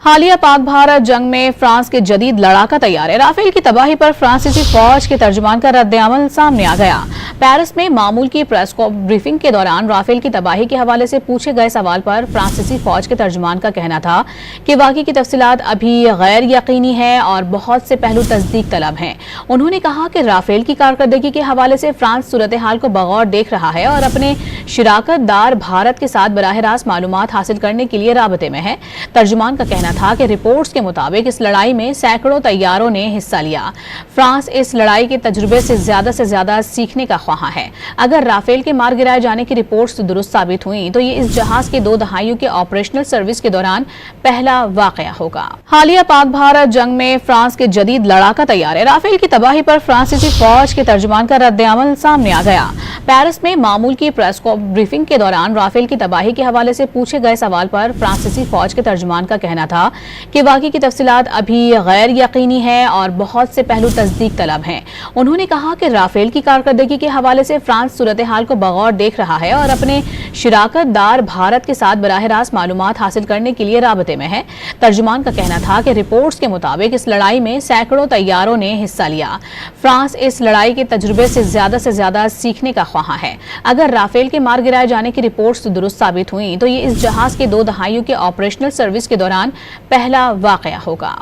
हालिया पाक भारत जंग में फ्रांस के जदीद लड़ाका तैयार है। राफेल की तबाही पर फ्रांसीसी फौज के तर्जुमान का रद्द-ए-अमल सामने आ गया। पेरिस में मामूल की प्रेस ब्रीफिंग के दौरान राफेल की तबाही के हवाले से पूछे गए सवाल पर फ्रांसीसी फौज के तर्जुमान का कहना था कि वाक़ई की तफसीलात अभी गैर यकीनी है और बहुत से पहलू तस्दीक तलब हैं। उन्होंने कहा कि राफेल की कारकर्दगी के हवाले से फ्रांस सूरत हाल को बगौर देख रहा है और अपने शिराकत दार भारत के साथ बराह रास्त मालूमात हासिल करने के लिए राबते में है। तर्जुमान का कहना था कि रिपोर्ट्स के मुताबिक इस लड़ाई में सैकड़ों तैयारों ने हिस्सा लिया। फ्रांस इस लड़ाई के तजुर्बे से ज्यादा सीखने का ख्वाह है। अगर राफेल के मार गिराए जाने की रिपोर्ट्स दुरुस्त साबित हुई तो ये इस जहाज के 2 दहाइयों के ऑपरेशनल सर्विस के दौरान पहला वाकया होगा। हालिया पाक भारत जंग में फ्रांस के जदीद लड़ाका तैयार है। राफेल की तबाही पर फ्रांसीसी फौज के तर्जुमान का रद्द-ए-अमल सामने आ गया। पेरिस में मामूल की प्रेस ब्रीफिंग के दौरान राफेल की तबाही के हवाले से पूछे गए सवाल पर फ्रांसीसी फौज के तर्जुमान का कहना था कि वाक़ई की तफसीलात अभी गैर यकीनी है और बहुत से पहलू तस्दीक तलब हैं। उन्होंने कहा कि राफेल की कारकर्दगी के हवाले से फ्रांस सूरत हाल को बगौर देख रहा है और अपने शिराकत दार भारत के साथ बराह रास्त मालूमात हासिल करने के लिए राबते में है। तर्जुमान का कहना था कि रिपोर्ट्स के मुताबिक इस लड़ाई में सैकड़ों तैयारों ने हिस्सा लिया। फ्रांस इस लड़ाई के तजुर्बे से ज्यादा सीखने का ख्वाह है। अगर राफेल के मार गिराए जाने की रिपोर्ट्स दुरुस्त साबित हुई तो ये इस जहाज के 2 दहाइयों के ऑपरेशनल सर्विस के दौरान पहला वाकया होगा।